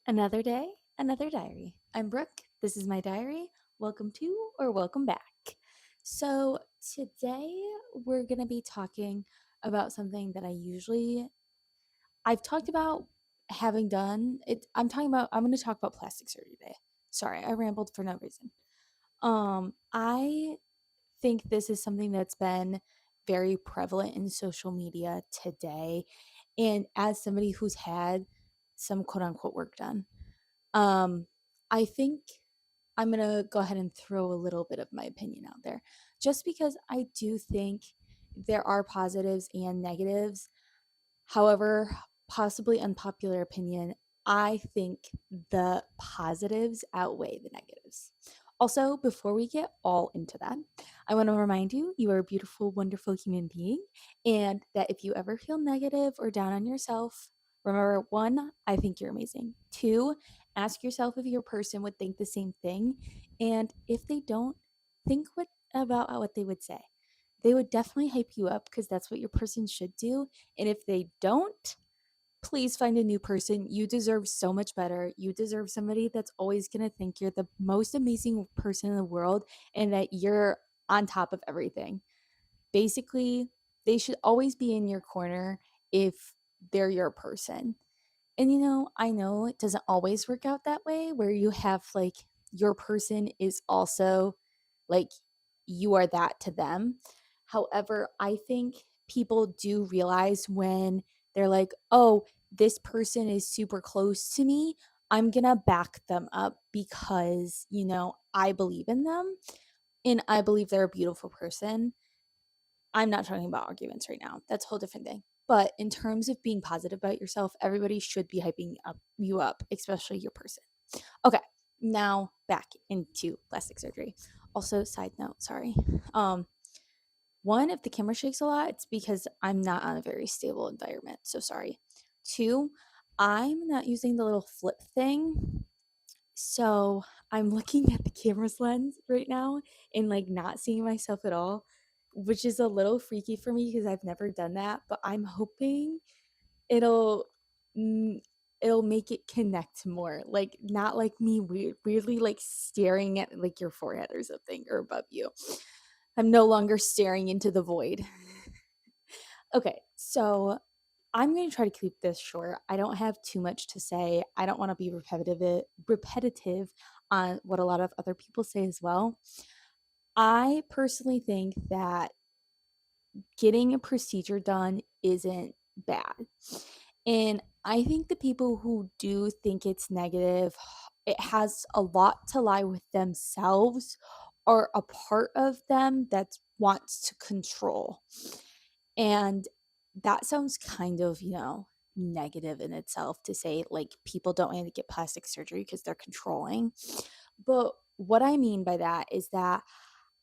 Another day, another diary. I'm Brooke. This is my diary. Welcome to or welcome back. So, today we're going to be talking about something that I've talked about having done. I'm going to talk about plastic surgery today. Sorry, I rambled for no reason. I think this is something that's been very prevalent in social media today. And as somebody who's had some quote unquote work done, um, I think I'm going to go ahead and throw a little bit of my opinion out there just because I do think there are positives and negatives. However, possibly unpopular opinion, I think the positives outweigh the negatives. Also, before we get all into that, I want to remind you you are a beautiful, wonderful human being, and that if you ever feel negative or down on yourself, remember one, I think you're amazing. Two, ask yourself if your person would think the same thing. And if they don't, think about what they would say. They would definitely hype you up because that's what your person should do. And if they don't, please find a new person. You deserve so much better. You deserve somebody that's always going to think you're the most amazing person in the world and that you're on top of everything. Basically, they should always be in your corner if they're your person. And I know it doesn't always work out that way where you have like your person is also like you are that to them. However, I think people do realize when they're like, oh, this person is super close to me. I'm going to back them up because, I believe in them and I believe they're a beautiful person. I'm not talking about arguments right now. That's a whole different thing. But in terms of being positive about yourself, everybody should be you up, especially your person. Okay, now back into plastic surgery. Also, side note, sorry. Um, One, if the camera shakes a lot, it's because I'm not on a very stable environment. So sorry. Two, I'm not using the little flip thing. So I'm looking at the camera's lens right now and like not seeing myself at all, which is a little freaky for me because I've never done that. But I'm hoping it'll mm, it'll make it connect more, like not like me weirdly like staring at like your forehead or something or above you. I'm no longer staring into the void. Okay, so I'm going to try to keep this short. I don't have too much to say. I don't want to be repetitive on what a lot of other people say as well. I personally think that getting a procedure done isn't bad. And I think the people who do think it's negative, it has a lot to lie with themselves or a part of them that wants to control. And that sounds kind of, negative in itself to say like people don't want to get plastic surgery because they're controlling. But what I mean by that is that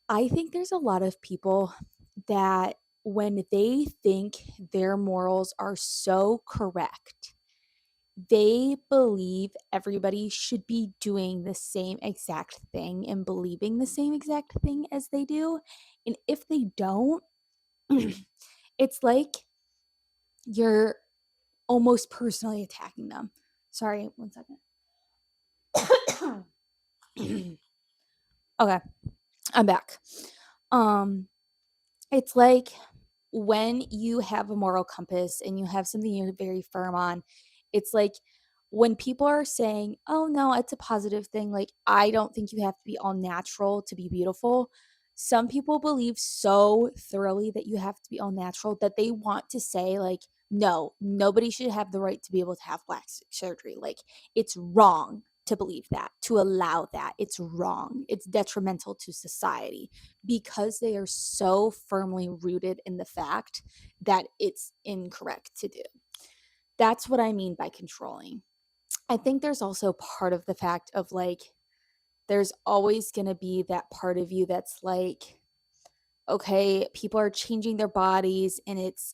I think there's a lot of people that when they think their morals are so correct, they believe everybody should be doing the same exact thing and believing the same exact thing as they do. And if they don't, it's like you're almost personally attacking them. Sorry, one second. Okay, I'm back. Um, it's like when you have a moral compass and you have something you're very firm on, it's like when people are saying, oh no, it's a positive thing, like I don't think you have to be all natural to be beautiful. Some people believe so thoroughly that you have to be all natural that they want to say, like, no, nobody should have the right to be able to have plastic surgery. Like, it's wrong to believe that, to allow that. It's wrong. It's detrimental to society because they are so firmly rooted in the fact that it's incorrect to do. That's what I mean by controlling. I think there's also part of the fact of like, there's always going to be that part of you that's like, okay, people are changing their bodies and it's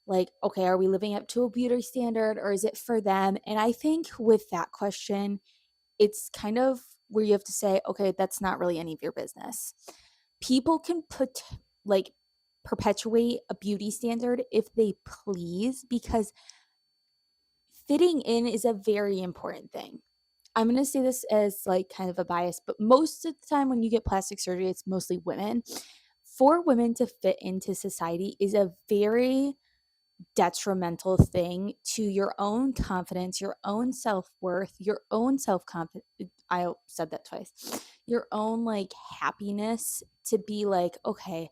like, okay, are we living up to a beauty standard or is it for them? And I think with that question, it's kind of where you have to say, okay, that's not really any of your business. People can put like perpetuate a beauty standard if they please because fitting in is a very important thing. I'm gonna say this as, like, kind of a bias, but most of the time when you get plastic surgery, it's mostly women. For women to fit into society is a very detrimental thing to your own confidence, your own self-worth, your own self-confidence. I said that twice. Your own, like, happiness to be like, "Okay,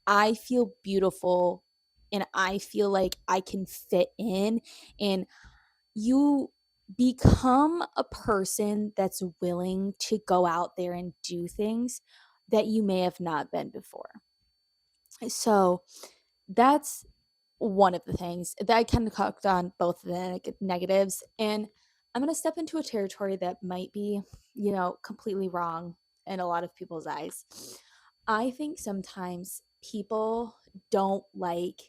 I feel beautiful and I feel like I can fit in," and you become a person that's willing to go out there and do things that you may have not been before. So, that's one of the things that I kind of talked on both of the negatives. And I'm going to step into a territory that might be, completely wrong in a lot of people's eyes. I think sometimes people don't like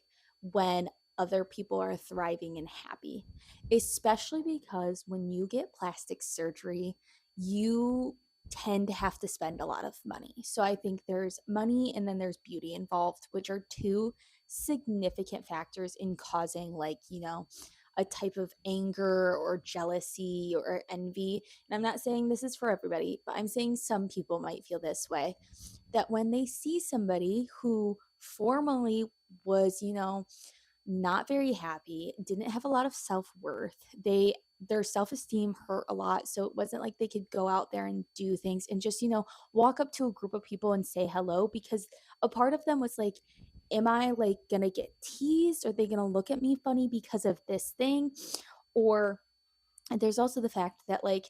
when other people are thriving and happy, especially because when you get plastic surgery, you tend to have to spend a lot of money. So I think there's money and then there's beauty involved, which are two significant factors in causing, like, a type of anger or jealousy or envy. And I'm not saying this is for everybody, but I'm saying some people might feel this way, that when they see somebody who formerly was, not very happy, didn't have a lot of self-worth. Their self-esteem hurt a lot, so it wasn't like they could go out there and do things and just, walk up to a group of people and say hello, because a part of them was like, am I, like, gonna get teased? Are they gonna look at me funny because of this thing? Or and there's also the fact that, like,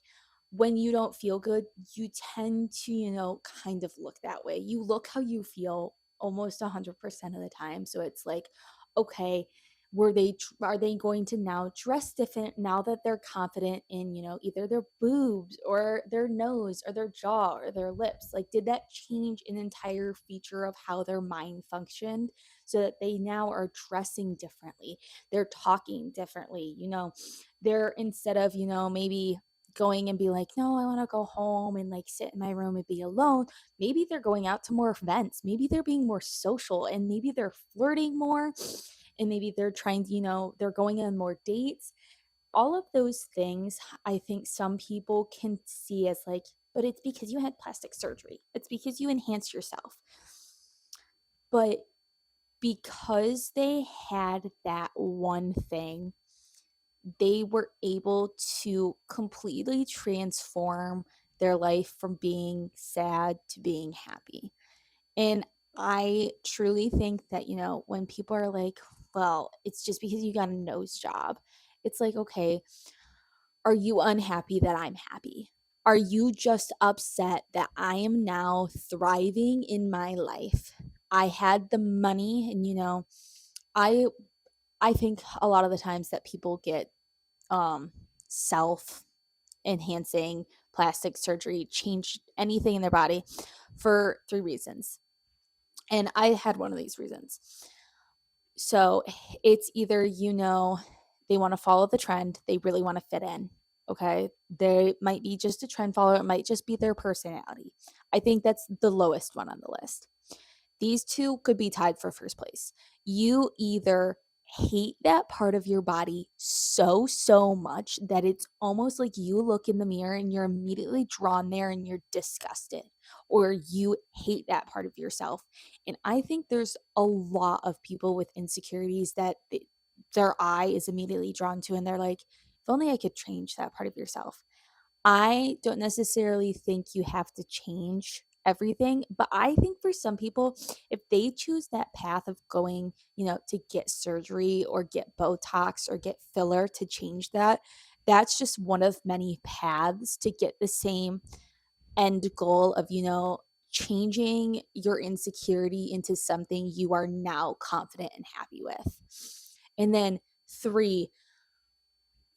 when you don't feel good, you tend to, kind of look that way. You look how you feel almost 100% of the time. So it's like, okay, are they going to now dress different now that they're confident in, either their boobs or their nose or their jaw or their lips? Like, did that change an entire feature of how their mind functioned so that they now are dressing differently? They're talking differently, they're, instead of, maybe going and be like, no, I want to go home and, like, sit in my room and be alone. Maybe they're going out to more events. Maybe they're being more social, and maybe they're flirting more, and maybe they're trying to, they're going on more dates. All of those things, I think some people can see as like, but it's because you had plastic surgery. It's because you enhanced yourself. But because they had that one thing, they were able to completely transform their life from being sad to being happy. And I truly think that, when people are like, well, it's just because you got a nose job, it's like, okay, are you unhappy that I'm happy? Are you just upset that I am now thriving in my life? I had the money and, I I think a lot of the times that people get self enhancing plastic surgery, change anything in their body, for three reasons. And I had one of these reasons. So it's either, they want to follow the trend, they really want to fit in. Okay. They might be just a trend follower, it might just be their personality. I think that's the lowest one on the list. These two could be tied for first place. You either hate that part of your body so, so much that it's almost like you look in the mirror and you're immediately drawn there and you're disgusted, or you hate that part of yourself. And I think there's a lot of people with insecurities that their eye is immediately drawn to, and they're like, if only I could change that part of yourself. I don't necessarily think you have to change everything, but I think for some people, if they choose that path of going, to get surgery or get Botox or get filler to change that, that's just one of many paths to get the same end goal of, changing your insecurity into something you are now confident and happy with. And then three,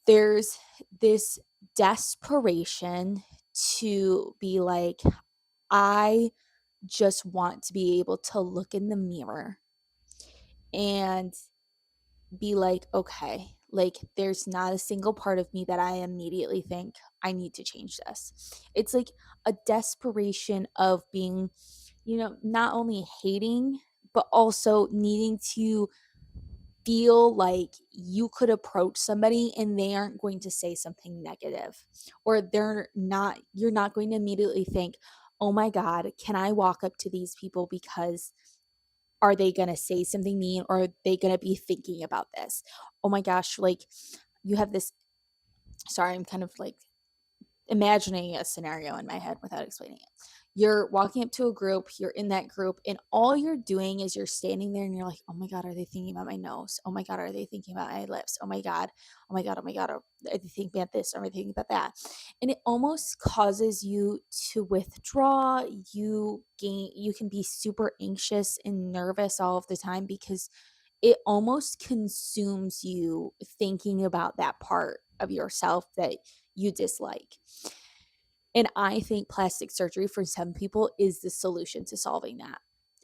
there's this desperation to be like, I just want to be able to look in the mirror and be like, okay, like, there's not a single part of me that I immediately think I need to change this. It's like a desperation of being, not only hating, but also needing to feel like you could approach somebody and they aren't going to say something negative, or you're not going to immediately think, oh my God, can I walk up to these people because are they going to say something mean, or are they going to be thinking about this? Oh my gosh, like you have this, sorry, I'm kind of like imagining a scenario in my head without explaining it. You're walking up to a group, you're in that group, and all you're doing is you're standing there and you're like, oh my God, are they thinking about my nose? Oh my God, are they thinking about my lips? Oh my God, oh my God, oh my God, are they thinking about this? Are they thinking about that? And it almost causes you to withdraw. You can be super anxious and nervous all of the time because it almost consumes you thinking about that part of yourself that you dislike. And I think plastic surgery for some people is the solution to solving that.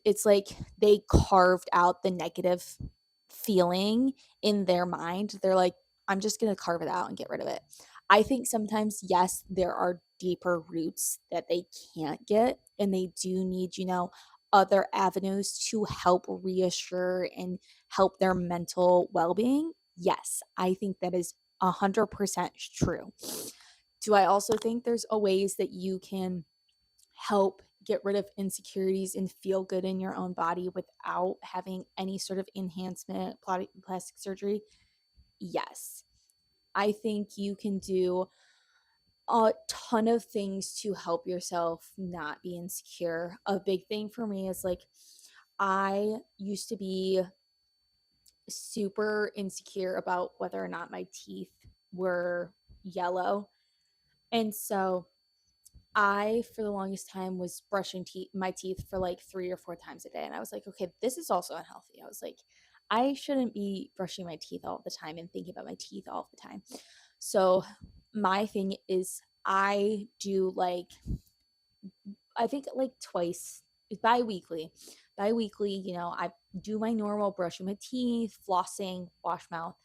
It's like they carved out the negative feeling in their mind. They're like, I'm just going to carve it out and get rid of it. I think sometimes, yes, there are deeper roots that they can't get, and they do need, other avenues to help reassure and help their mental well being. Yes, I think that is 100% true. Do I also think there's a ways that you can help get rid of insecurities and feel good in your own body without having any sort of enhancement plastic surgery? Yes. I think you can do a ton of things to help yourself not be insecure. A big thing for me is like I used to be super insecure about whether or not my teeth were yellow. And so for the longest time, was brushing my teeth for like 3 or 4 times a day. And I was like, okay, this is also unhealthy. I was like, I shouldn't be brushing my teeth all the time and thinking about my teeth all the time. So, my thing is, I do like, I think like twice, bi weekly. Bi weekly, I do my normal brushing my teeth, flossing, wash mouth,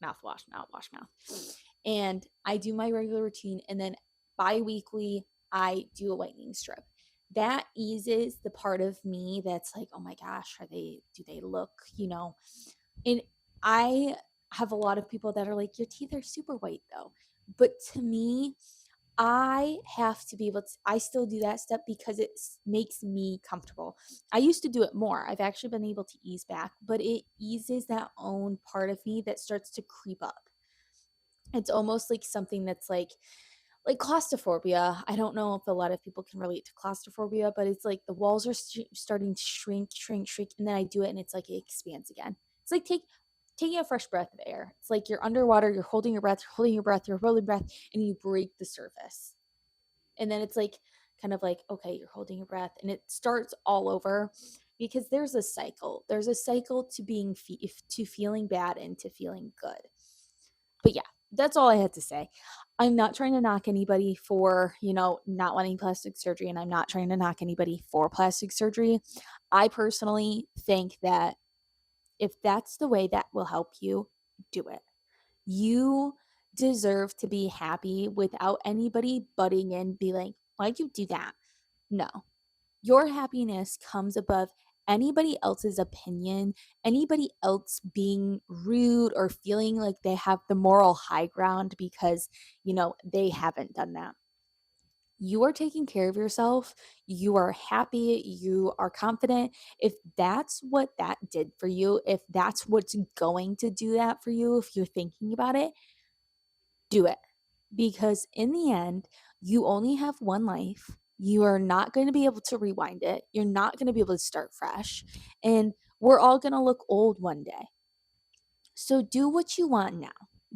mouthwash, not wash mouth. And I do my regular routine. And then bi weekly, I do a whitening strip. That eases the part of me that's like, oh my gosh, do they look, and I have a lot of people that are like, your teeth are super white though. But to me, I have to be able to, I still do that step because it makes me comfortable. I used to do it more. I've actually been able to ease back, but it eases that own part of me that starts to creep up. It's almost like something that's like claustrophobia. I don't know if a lot of people can relate to claustrophobia, but it's like the walls are starting to shrink, shrink, shrink, and then I do it and it's like it expands again. It's like taking a fresh breath of air. It's like you're underwater, you're holding your breath, you're holding your breath, you're holding breath, and you break the surface. And then it's like kind of like, okay, you're holding your breath, and it starts all over because there's a cycle. There's a cycle to to feeling bad and to feeling good. But yeah, that's all I had to say. I'm not trying to knock anybody for, not wanting plastic surgery, and I'm not trying to knock anybody for plastic surgery. I personally think that if that's the way that will help you, do it. You deserve to be happy without anybody butting in, be like, why'd you do that? No, your happiness comes above anybody else's opinion, anybody else being rude or feeling like they have the moral high ground because, they haven't done that. You are taking care of yourself. You are happy. You are confident. If that's what that did for you, if that's what's going to do that for you, if you're thinking about it, do it. Because in the end, you only have one life. You are not going to be able to rewind it. You're not going to be able to start fresh. And we're all going to look old one day. So do what you want now.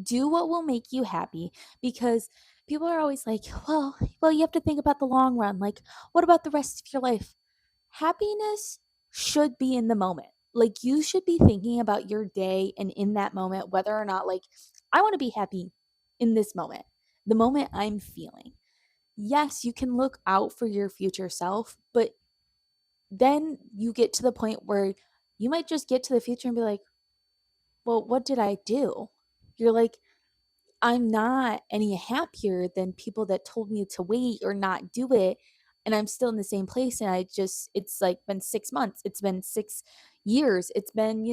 Do what will make you happy, because people are always like, well, you have to think about the long run. Like, what about the rest of your life? Happiness should be in the moment. Like, you should be thinking about your day and in that moment, whether or not, like, I want to be happy in this moment, the moment I'm feeling. Yes, you can look out for your future self, but then you get to the point where you might just get to the future and be like, well, what did I do? You're like, I'm not any happier than people that told me to wait or not do it. And I'm still in the same place. And it's like been 6 months. It's been 6 years. It's been,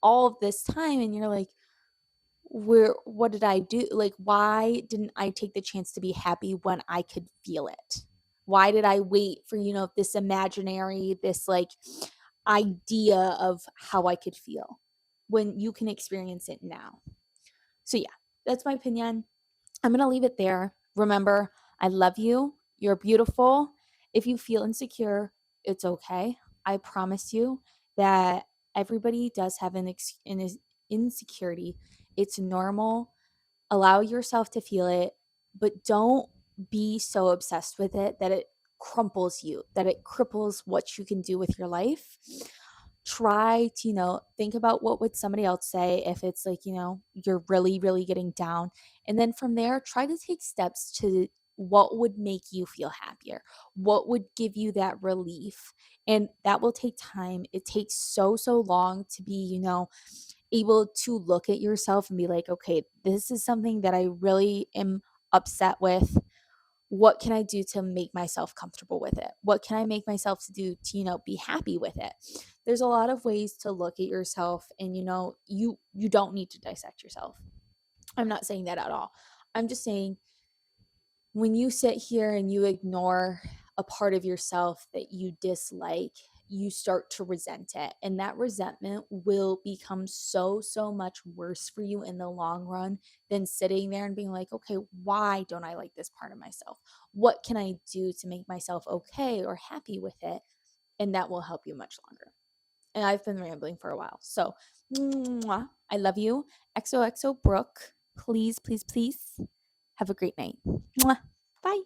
all of this time and you're like, what did I do? Like, why didn't I take the chance to be happy when I could feel it? Why did I wait for, this imaginary, this like idea of how I could feel when you can experience it now? So, yeah, that's my opinion. I'm going to leave it there. Remember, I love you. You're beautiful. If you feel insecure, it's okay. I promise you that everybody does have an insecurity. It's normal. Allow yourself to feel it, but don't be so obsessed with it that it crumples you, that it cripples what you can do with your life. Try to, think about what would somebody else say if it's like, you're really, really getting down. And then from there, try to take steps to what would make you feel happier, what would give you that relief. And that will take time. It takes so, so long to be, able to look at yourself and be like, okay, this is something that I really am upset with. What can I do to make myself comfortable with it? What can I make myself to do to, be happy with it? There's a lot of ways to look at yourself and you don't need to dissect yourself. I'm not saying that at all. I'm just saying when you sit here and you ignore a part of yourself that you dislike, you start to resent it. And that resentment will become so, so much worse for you in the long run than sitting there and being like, okay, why don't I like this part of myself? What can I do to make myself okay or happy with it? And that will help you much longer. And I've been rambling for a while. So, mwah, I love you. XOXO Brooke. Please, please, please have a great night. Mwah. Bye.